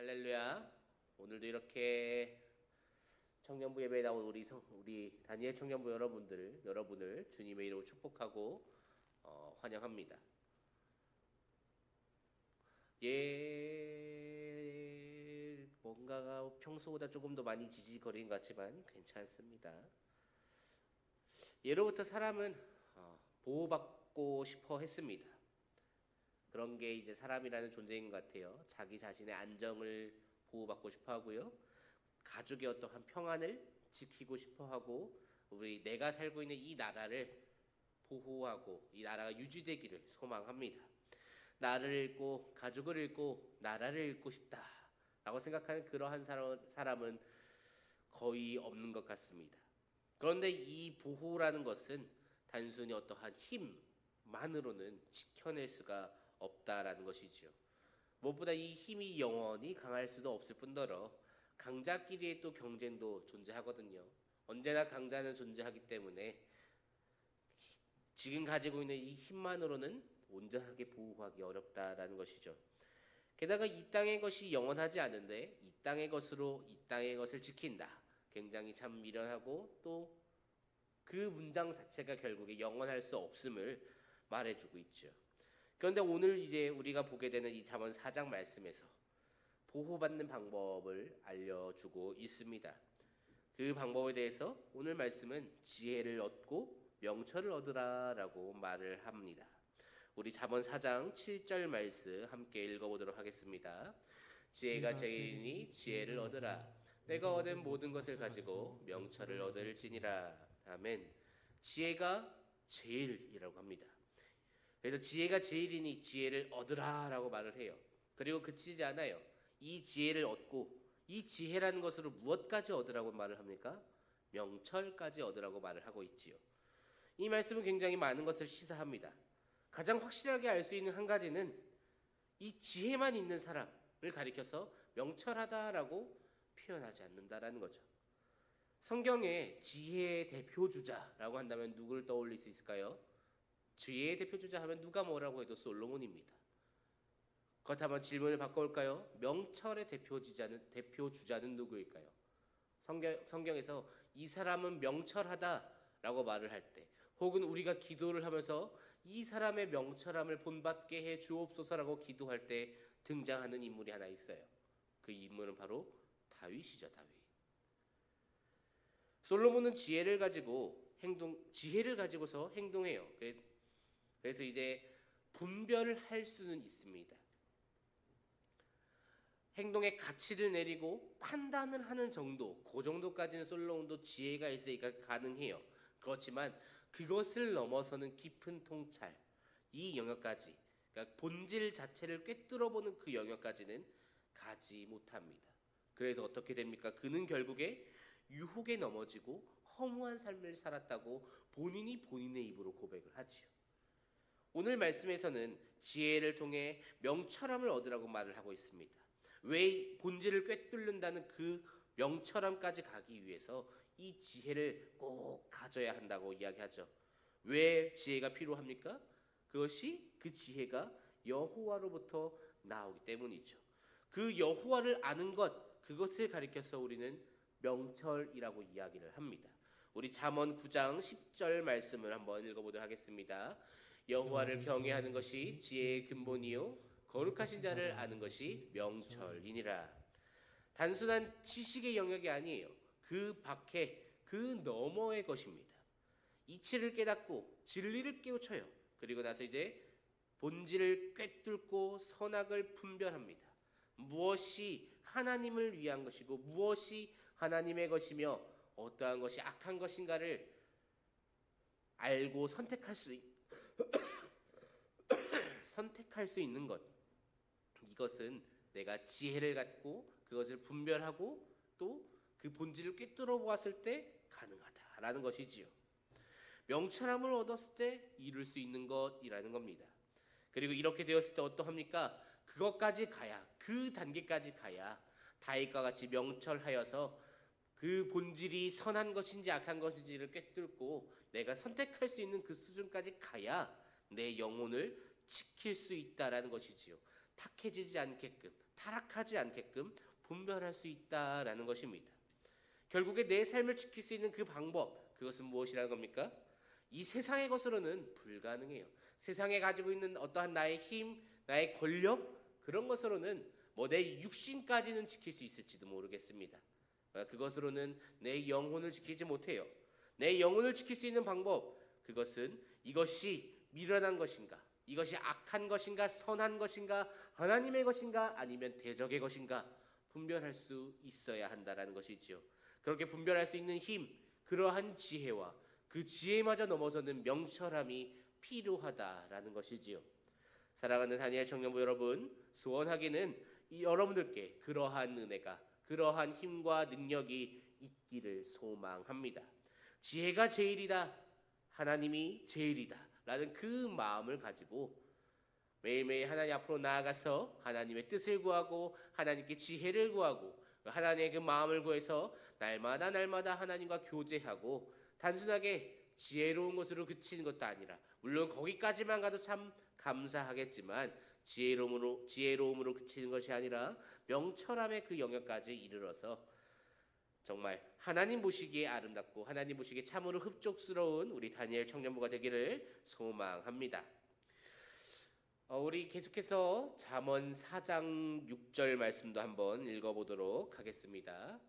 할렐루야. 오늘도 이렇게 청년부 예배에 나온 우리 다니엘 청년부 여러분을 주님의 이름으로 축복하고 환영합니다. 뭔가가 평소보다 조금 더 많이 지지거리는 것 같지만 괜찮습니다. 예로부터 사람은 보호받고 싶어 했습니다. 그런 게 이제 사람이라는 존재인 것 같아요. 자기 자신의 안정을 보호받고 싶어 하고요. 가족의 어떠한 평안을 지키고 싶어 하고, 내가 살고 있는 이 나라를 보호하고 이 나라가 유지되기를 소망합니다. 나를 잃고 가족을 잃고 나라를 잃고 싶다라고 생각하는 그러한 사람은 거의 없는 것 같습니다. 그런데 이 보호라는 것은 단순히 어떠한 힘만으로는 지켜낼 수가 없다라는 것이지요. 무엇보다 이 힘이 영원히 강할 수도 없을 뿐더러 강자끼리의 또 경쟁도 존재하거든요. 언제나 강자는 존재하기 때문에 지금 가지고 있는 이 힘만으로는 온전하게 보호하기 어렵다라는 것이죠. 게다가 이 땅의 것이 영원하지 않은데 이 땅의 것으로 이 땅의 것을 지킨다. 굉장히 참 미련하고 또 그 문장 자체가 결국에 영원할 수 없음을 말해주고 있죠. 그런데 오늘 이제 우리가 보게 되는 이 잠언 4장 말씀에서 보호받는 방법을 알려주고 있습니다. 그 방법에 대해서 오늘 말씀은 지혜를 얻고 명철을 얻으라라고 말을 합니다. 우리 잠언 4장 7절 말씀 함께 읽어보도록 하겠습니다. 지혜가 제일이니 지혜를 얻으라. 내가 얻은 모든 것을 가지고 명철을 얻을지니라. 아멘. 지혜가 제일이라고 합니다. 그래서 지혜가 제일이니 지혜를 얻으라라고 말을 해요. 그리고 그치지 않아요. 이 지혜를 얻고 이 지혜라는 것으로 무엇까지 얻으라고 말을 합니까? 명철까지 얻으라고 말을 하고 있지요. 이 말씀은 굉장히 많은 것을 시사합니다. 가장 확실하게 알 수 있는 한 가지는 이 지혜만 있는 사람을 가리켜서 명철하다라고 표현하지 않는다라는 거죠. 성경에 지혜의 대표주자라고 한다면 누구를 떠올릴 수 있을까요? 지혜의 대표주자 하면 누가 뭐라고 해도 솔로몬입니다. 그렇다면 질문을 바꿔볼까요? 명철의 대표주자는 누구일까요? 성경에서 이 사람은 명철하다라고 말을 할 때, 혹은 우리가 기도를 하면서 이 사람의 명철함을 본받게 해 주옵소서라고 기도할 때 등장하는 인물이 하나 있어요. 그 인물은 바로 다윗이죠. 다윗. 솔로몬은 지혜를 가지고서 행동해요. 그래서 이제 분별을 할 수는 있습니다. 행동의 가치를 내리고 판단을 하는 정도, 그 정도까지는 솔로몬도 지혜가 있으니까 가능해요. 그렇지만 그것을 넘어서는 깊은 통찰, 이 영역까지, 그러니까 본질 자체를 꿰뚫어보는 그 영역까지는 가지 못합니다. 그래서 어떻게 됩니까? 그는 결국에 유혹에 넘어지고 허무한 삶을 살았다고 본인이 본인의 입으로 고백을 하지요. 오늘 말씀에서는 지혜를 통해 명철함을 얻으라고 말을 하고 있습니다. 왜 본질을 꿰뚫는다는 그 명철함까지 가기 위해서 이 지혜를 꼭 가져야 한다고 이야기하죠. 왜 지혜가 필요합니까? 그 지혜가 여호와로부터 나오기 때문이죠. 그 여호와를 아는 것, 그것을 가리켜서 우리는 명철이라고 이야기를 합니다. 우리 잠언 9장 10절 말씀을 한번 읽어보도록 하겠습니다. 여호와를 경외하는 것이 지혜의 근본이요 거룩하신 자를 아는 것이 명철이니라. 단순한 지식의 영역이 아니에요. 그 밖에 그 너머의 것입니다. 이치를 깨닫고 진리를 깨우쳐요. 그리고 나서 이제 본질을 꿰뚫고 선악을 분별합니다. 무엇이 하나님을 위한 것이고 무엇이 하나님의 것이며 어떠한 것이 악한 것인가를 알고 선택할 수 있는 것, 이것은 내가 지혜를 갖고 그것을 분별하고 또 그 본질을 꿰뚫어 보았을 때 가능하다라는 것이지요. 명철함을 얻었을 때 이룰 수 있는 것이라는 겁니다. 그리고 이렇게 되었을 때 어떠합니까? 그것까지 가야, 그 단계까지 가야 다윗과 같이 명철하여서 그 본질이 선한 것인지 악한 것인지를 꿰뚫고 내가 선택할 수 있는 그 수준까지 가야 내 영혼을 지킬 수 있다라는 것이지요. 탁해지지 않게끔 타락하지 않게끔 분별할 수 있다라는 것입니다. 결국에 내 삶을 지킬 수 있는 그 방법, 그것은 무엇이라는 겁니까? 이 세상의 것으로는 불가능해요. 세상에 가지고 있는 어떠한 나의 힘, 나의 권력, 그런 것으로는 내 육신까지는 지킬 수 있을지도 모르겠습니다. 그것으로는 내 영혼을 지키지 못해요. 내 영혼을 지킬 수 있는 방법, 그것은 이것이 미련한 것인가, 이것이 악한 것인가, 선한 것인가, 하나님의 것인가, 아니면 대적의 것인가 분별할 수 있어야 한다라는 것이지요. 그렇게 분별할 수 있는 힘, 그러한 지혜와 그 지혜마저 넘어서는 명철함이 필요하다라는 것이지요. 사랑하는 다니엘 청년부 여러분, 소원하기는 여러분들께 그러한 은혜가, 그러한 힘과 능력이 있기를 소망합니다. 지혜가 제일이다, 하나님이 제일이다 라는 그 마음을 가지고 매일매일 하나님 앞으로 나아가서 하나님의 뜻을 구하고 하나님께 지혜를 구하고 하나님의 그 마음을 구해서 날마다 하나님과 교제하고 단순하게 지혜로운 것으로 그치는 것도 아니라, 물론 거기까지만 가도 참 감사하겠지만 지혜로움으로 그치는 것이 아니라 명철함의 그 영역까지 이르러서 정말 하나님 보시기에 아름답고 하나님 보시기에 참으로 흡족스러운 우리 다니엘 청년부가 되기를 소망합니다. 우리 계속해서 잠언 4장 6절 말씀도 한번 읽어보도록 하겠습니다.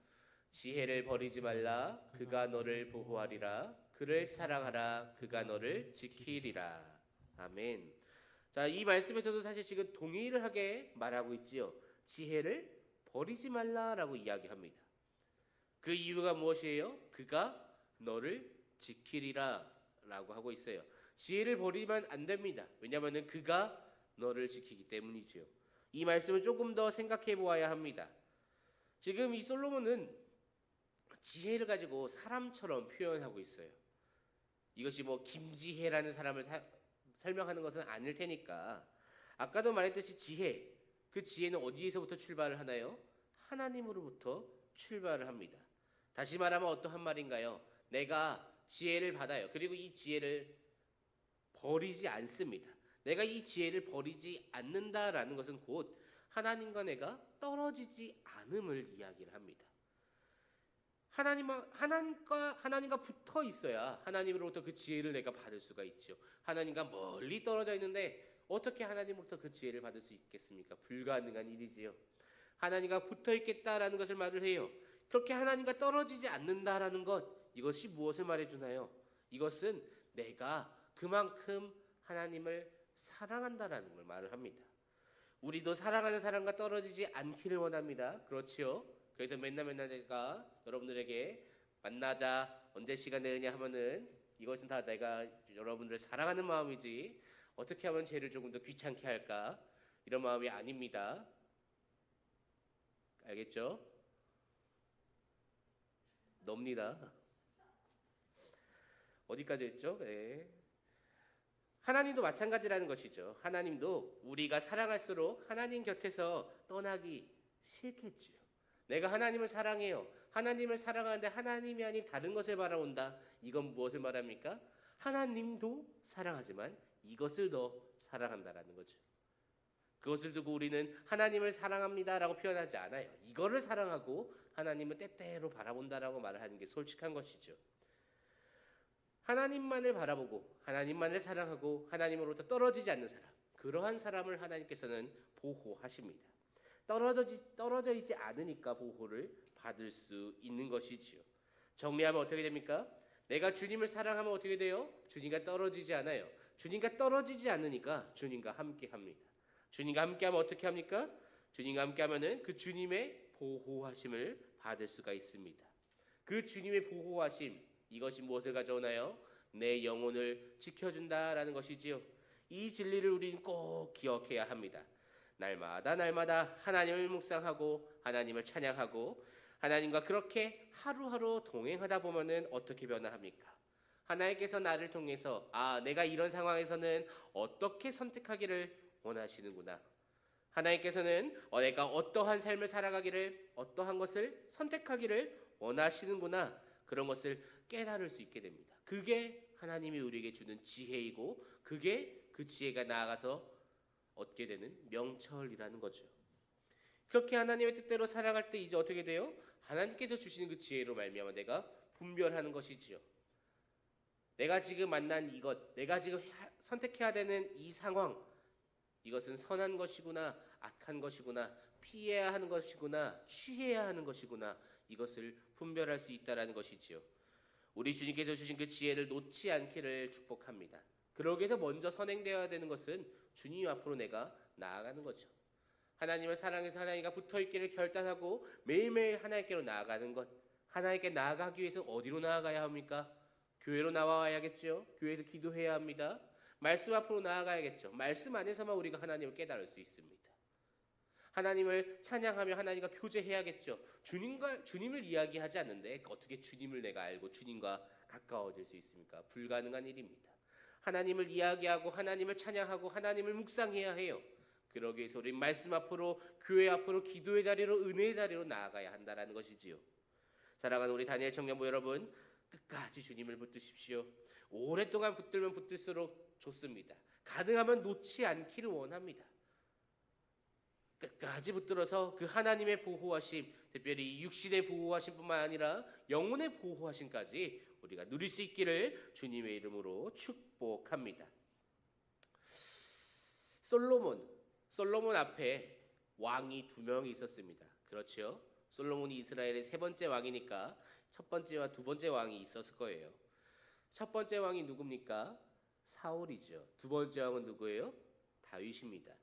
지혜를 버리지 말라, 그가 너를 보호하리라. 그를 사랑하라, 그가 너를 지키리라. 아멘. 자, 이 말씀에서도 사실 지금 동일하게 말하고 있지요. 지혜를 버리지 말라라고 이야기합니다. 그 이유가 무엇이에요? 그가 너를 지키리라 라고 하고 있어요. 지혜를 버리면 안 됩니다. 왜냐하면 그가 너를 지키기 때문이지요. 이 말씀을 조금 더 생각해 보아야 합니다. 지금 이 솔로몬은 지혜를 가지고 사람처럼 표현하고 있어요. 이것이 김지혜라는 사람을 설명하는 것은 아닐 테니까. 아까도 말했듯이 지혜, 그 지혜는 어디에서부터 출발을 하나요? 하나님으로부터 출발을 합니다. 다시 말하면 어떠한 말인가요? 내가 지혜를 받아요. 그리고 이 지혜를 버리지 않습니다. 내가 이 지혜를 버리지 않는다라는 것은 곧 하나님과 내가 떨어지지 않음을 이야기를 합니다. 하나님과 붙어 있어야 하나님으로부터 그 지혜를 내가 받을 수가 있죠. 하나님과 멀리 떨어져 있는데 어떻게 하나님으로부터 그 지혜를 받을 수 있겠습니까? 불가능한 일이지요. 하나님과 붙어 있겠다라는 것을 말을 해요. 그렇게 하나님과 떨어지지 않는다라는 것, 이것이 무엇을 말해주나요? 이것은 내가 그만큼 하나님을 사랑한다라는 걸 말을 합니다. 우리도 사랑하는 사람과 떨어지지 않기를 원합니다. 그렇지요? 그래서 맨날 내가 여러분들에게 만나자, 언제 시간 내느냐 하면은 이것은 다 내가 여러분들을 사랑하는 마음이지 어떻게 하면 죄를 조금 더 귀찮게 할까, 이런 마음이 아닙니다. 알겠죠? 놉니다. 어디까지 했죠? 네. 하나님도 마찬가지라는 것이죠. 하나님도 우리가 사랑할수록 하나님 곁에서 떠나기 싫겠지요. 내가 하나님을 사랑해요. 하나님을 사랑하는데 하나님이 아닌 다른 것을 바라온다. 이건 무엇을 말합니까? 하나님도 사랑하지만 이것을 더 사랑한다라는 거죠. 그것을 두고 우리는 하나님을 사랑합니다라고 표현하지 않아요. 이거를 사랑하고 하나님을 때때로 바라본다라고 말을 하는 게 솔직한 것이죠. 하나님만을 바라보고 하나님만을 사랑하고 하나님으로부터 떨어지지 않는 사람, 그러한 사람을 하나님께서는 보호하십니다. 떨어져 있지 않으니까 보호를 받을 수 있는 것이지요. 정리하면 어떻게 됩니까? 내가 주님을 사랑하면 어떻게 돼요? 주님과 떨어지지 않아요. 주님과 떨어지지 않으니까 주님과 함께합니다. 주님과 함께하면 어떻게 합니까? 주님과 함께하면은 그 주님의 보호하심을 받을 수가 있습니다. 그 주님의 보호하심, 이것이 무엇을 가져오나요? 내 영혼을 지켜준다라는 것이지요. 이 진리를 우리는 꼭 기억해야 합니다. 날마다 하나님을 묵상하고 하나님을 찬양하고 하나님과 그렇게 하루하루 동행하다 보면은 어떻게 변화합니까? 하나님께서 나를 통해서 내가 이런 상황에서는 어떻게 선택하기를 원하시는구나. 하나님께서는 내가 어떠한 삶을 살아가기를, 어떠한 것을 선택하기를 원하시는구나. 그런 것을 깨달을 수 있게 됩니다. 그게 하나님이 우리에게 주는 지혜이고 그게 그 지혜가 나아가서 얻게 되는 명철이라는 거죠. 그렇게 하나님의 뜻대로 살아갈 때 이제 어떻게 돼요? 하나님께서 주시는 그 지혜로 말미암아 내가 분별하는 것이지요. 내가 지금 만난 이것, 내가 지금 선택해야 되는 이 상황, 이것은 선한 것이구나, 악한 것이구나, 피해야 하는 것이구나, 취해야 하는 것이구나, 이것을 분별할 수 있다라는 것이지요. 우리 주님께서 주신 그 지혜를 놓지 않기를 축복합니다. 그러기 위해서 먼저 선행되어야 되는 것은 주님 앞으로 내가 나아가는 거죠. 하나님을 사랑해서 하나님과 붙어있기를 결단하고 매일매일 하나님께로 나아가는 것. 하나님께 나아가기 위해서 어디로 나아가야 합니까? 교회로 나와야겠죠. 교회에서 기도해야 합니다. 말씀 앞으로 나아가야겠죠. 말씀 안에서만 우리가 하나님을 깨달을 수 있습니다. 하나님을 찬양하며 하나님과 교제해야겠죠. 주님을 이야기하지 않는데 어떻게 주님을 내가 알고 주님과 가까워질 수 있습니까? 불가능한 일입니다. 하나님을 이야기하고 하나님을 찬양하고 하나님을 묵상해야 해요. 그러기 위해서 우리 말씀 앞으로, 교회 앞으로, 기도의 자리로, 은혜의 자리로 나아가야 한다라는 것이지요. 사랑하는 우리 다니엘 청년부 여러분, 끝까지 주님을 붙드십시오. 오랫동안 붙들면 붙들수록 좋습니다. 가능하면 놓지 않기를 원합니다. 끝까지 붙들어서 그 하나님의 보호하심, 특별히 육신의 보호하심뿐만 아니라 영혼의 보호하심까지 우리가 누릴 수 있기를 주님의 이름으로 축복합니다. 솔로몬 앞에 왕이 2명이 있었습니다. 그렇죠? 솔로몬이 이스라엘의 3번째 왕이니까 첫 번째와 2번째 왕이 있었을 거예요. 첫 번째 왕이 누굽니까? 사울이죠. 2번째 왕은 누구예요? 다윗입니다.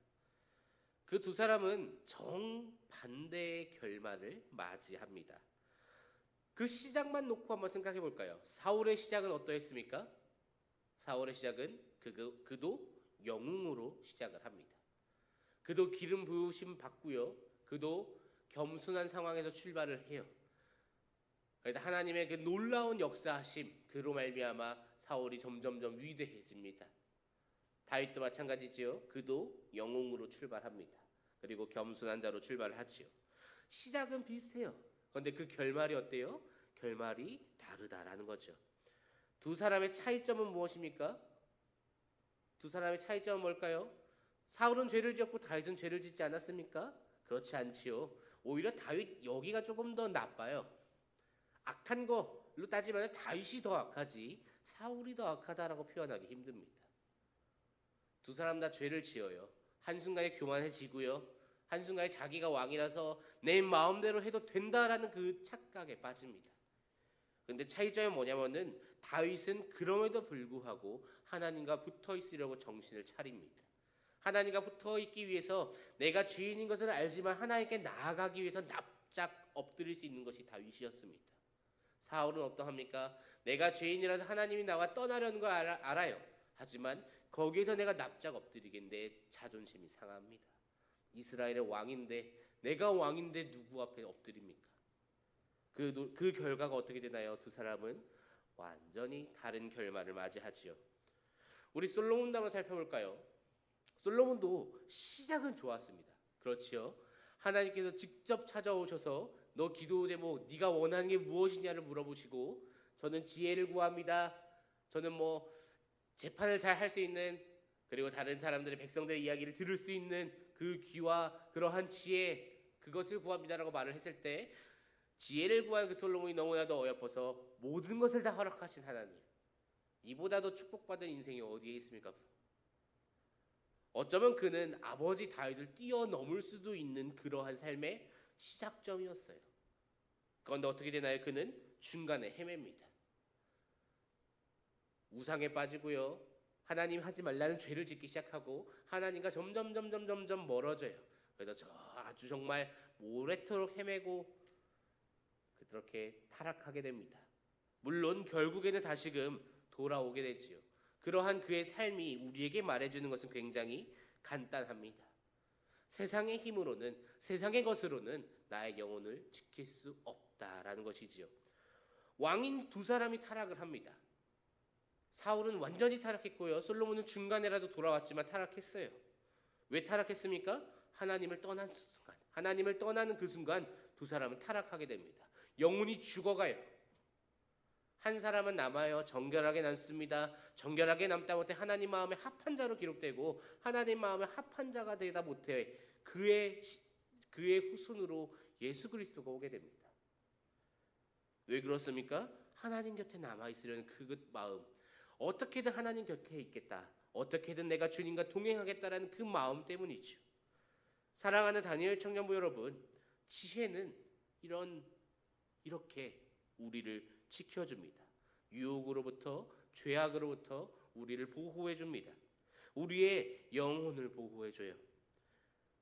그 두 사람은 정반대의 결말을 맞이합니다. 그 시작만 놓고 한번 생각해 볼까요? 사울의 시작은 어떠했습니까? 사울의 시작은 그도 영웅으로 시작을 합니다. 그도 기름 부으심 받고요. 그도 겸손한 상황에서 출발을 해요. 그래서 하나님의 그 놀라운 역사하심, 그로 말미암아 사울이 점점점 위대해집니다. 다윗도 마찬가지지요. 그도 영웅으로 출발합니다. 그리고 겸손한 자로 출발을 하지요. 시작은 비슷해요. 그런데 그 결말이 어때요? 결말이 다르다라는 거죠. 두 사람의 차이점은 무엇입니까? 두 사람의 차이점은 뭘까요? 사울은 죄를 지었고 다윗은 죄를 짓지 않았습니까? 그렇지 않지요. 오히려 다윗 여기가 조금 더 나빠요. 악한 걸로 따지면 다윗이 더 악하지 사울이 더 악하다라고 표현하기 힘듭니다. 두 사람 다 죄를 지어요. 한순간에 교만해지고요. 한순간에 자기가 왕이라서 내 마음대로 해도 된다라는 그 착각에 빠집니다. 그런데 차이점이 뭐냐면은 다윗은 그럼에도 불구하고 하나님과 붙어 있으려고 정신을 차립니다. 하나님과 붙어 있기 위해서 내가 죄인인 것을 알지만 하나님께 나아가기 위해서 납작 엎드릴 수 있는 것이 다윗이었습니다. 사울은 어떠합니까? 내가 죄인이라서 하나님이 나와 떠나려는 걸 알아요. 하지만 거기에서 내가 납작 엎드리겠는데 자존심이 상합니다. 이스라엘의 왕인데 내가 왕인데 누구 앞에 엎드립니까? 그 결과가 어떻게 되나요? 두 사람은 완전히 다른 결말을 맞이하지요. 우리 솔로몬도 한번 살펴볼까요? 솔로몬도 시작은 좋았습니다. 그렇지요? 하나님께서 직접 찾아오셔서 너 기도 제목 네가 원하는 게 무엇이냐를 물어보시고 저는 지혜를 구합니다. 저는 재판을 잘 할 수 있는 그리고 다른 사람들의 백성들의 이야기를 들을 수 있는 그 귀와 그러한 지혜 그것을 구합니다라고 말을 했을 때 지혜를 구한 그 솔로몬이 너무나도 어여뻐서 모든 것을 다 허락하신 하나님 이보다 더 축복받은 인생이 어디에 있습니까? 어쩌면 그는 아버지 다윗을 뛰어넘을 수도 있는 그러한 삶의 시작점이었어요. 그런데 어떻게 되나요? 그는 중간에 헤맵니다. 우상에 빠지고요. 하나님 하지 말라는 죄를 짓기 시작하고 하나님과 점점 멀어져요. 그래서 아주 정말 오래도록 헤매고 그렇게 타락하게 됩니다. 물론 결국에는 다시금 돌아오게 되지요. 그러한 그의 삶이 우리에게 말해주는 것은 굉장히 간단합니다. 세상의 힘으로는 세상의 것으로는 나의 영혼을 지킬 수 없다라는 것이지요. 왕인 두 사람이 타락을 합니다. 사울은 완전히 타락했고요. 솔로몬은 중간에라도 돌아왔지만 타락했어요. 왜 타락했습니까? 하나님을 떠나는 그 순간 두 사람은 타락하게 됩니다. 영혼이 죽어가요. 한 사람은 남아요. 정결하게 남습니다. 정결하게 남다 못해 하나님 마음에 합한 자로 기록되고 하나님 마음에 합한 자가 되다 못해 그의 그의 후손으로 예수 그리스도가 오게 됩니다. 왜 그렇습니까? 하나님 곁에 남아있으려는 그 마음, 어떻게든 하나님 곁에 있겠다, 어떻게든 내가 주님과 동행하겠다라는 그 마음 때문이죠. 사랑하는 다니엘 청년부 여러분, 지혜는 이렇게 우리를 지켜줍니다. 유혹으로부터, 죄악으로부터 우리를 보호해줍니다. 우리의 영혼을 보호해줘요.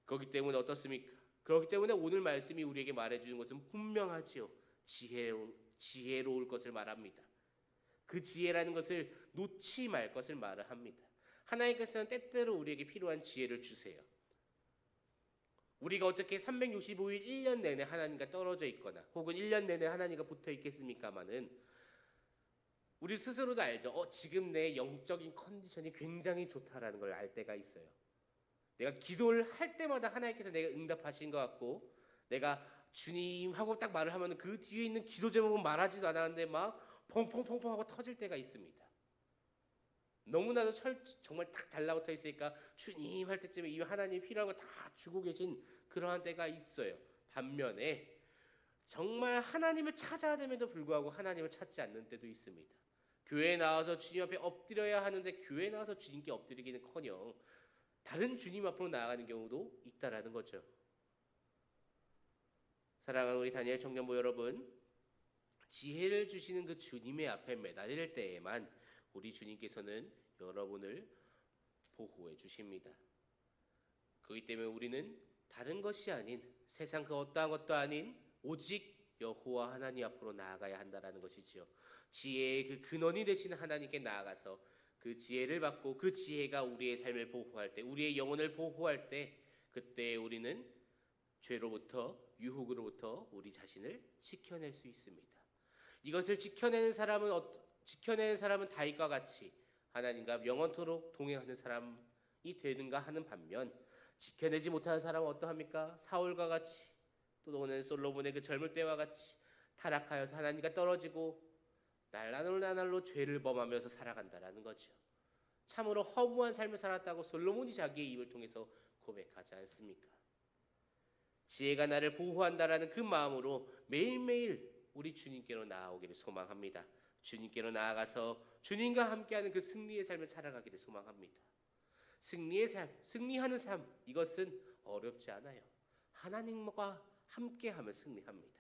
그렇기 때문에 어떻습니까? 그렇기 때문에 오늘 말씀이 우리에게 말해주는 것은 분명하지요. 지혜로울 것을 말합니다. 그 지혜라는 것을 놓지 말 것을 말을 합니다. 하나님께서는 때때로 우리에게 필요한 지혜를 주세요. 우리가 어떻게 365일 1년 내내 하나님과 떨어져 있거나 혹은 1년 내내 하나님과 붙어 있겠습니까마는 우리 스스로도 알죠. 지금 내 영적인 컨디션이 굉장히 좋다라는 걸 알 때가 있어요. 내가 기도를 할 때마다 하나님께서 내가 응답하신 것 같고, 내가 주님 하고 딱 말을 하면 그 뒤에 있는 기도 제목은 말하지도 않았는데 막 펑펑펑펑 하고 터질 때가 있습니다. 너무나도 정말 딱 달라붙어 있으니까 주님 할 때쯤에 이 하나님이 필요한 거 다 주고 계신 그러한 때가 있어요. 반면에 정말 하나님을 찾아야 됨에도 불구하고 하나님을 찾지 않는 때도 있습니다. 교회에 나와서 주님 앞에 엎드려야 하는데 교회에 나와서 주님께 엎드리기는커녕 다른 주님 앞으로 나아가는 경우도 있다라는 거죠. 사랑하는 우리 다니엘 청년부 여러분, 지혜를 주시는 그 주님의 앞에 매달릴 때에만 우리 주님께서는 여러분을 보호해 주십니다. 그렇기 때문에 우리는 다른 것이 아닌, 세상 그 어떠한 것도 아닌 오직 여호와 하나님 앞으로 나아가야 한다라는 것이지요. 지혜의 그 근원이 되시는 하나님께 나아가서 그 지혜를 받고 그 지혜가 우리의 삶을 보호할 때, 우리의 영혼을 보호할 때, 그때 우리는 죄로부터, 유혹으로부터 우리 자신을 지켜낼 수 있습니다. 이것을 지켜내는 사람은 다윗과 같이 하나님과 영원토록 동행하는 사람이 되는가 하는 반면, 지켜내지 못하는 사람은 어떠합니까? 사울과 같이, 또 오늘 솔로몬의 그 젊을 때와 같이 타락하여서 하나님과 떨어지고 날로 죄를 범하면서 살아간다라는 거죠. 참으로 허무한 삶을 살았다고 솔로몬이 자기의 입을 통해서 고백하지 않습니까? 지혜가 나를 보호한다라는 그 마음으로 매일매일 우리 주님께로 나아오기를 소망합니다. 주님께로 나아가서 주님과 함께하는 그 승리의 삶을 살아가기를 소망합니다. 승리하는 삶, 이것은 어렵지 않아요. 하나님과 함께하면 승리합니다.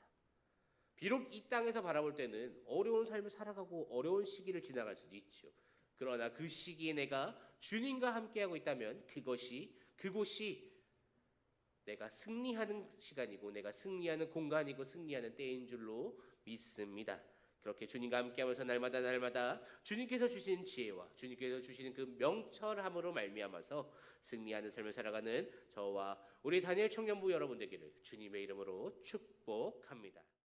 비록 이 땅에서 바라볼 때는 어려운 삶을 살아가고 어려운 시기를 지나갈 수도 있죠. 그러나 그 시기에 내가 주님과 함께하고 있다면 그곳이 내가 승리하는 시간이고 내가 승리하는 공간이고 승리하는 때인 줄로 믿습니다. 그렇게 주님과 함께하면서 날마다 주님께서 주시는 지혜와 주님께서 주시는 그 명철함으로 말미암아서 승리하는 삶을 살아가는 저와 우리 다니엘 청년부 여러분 되기를 주님의 이름으로 축복합니다.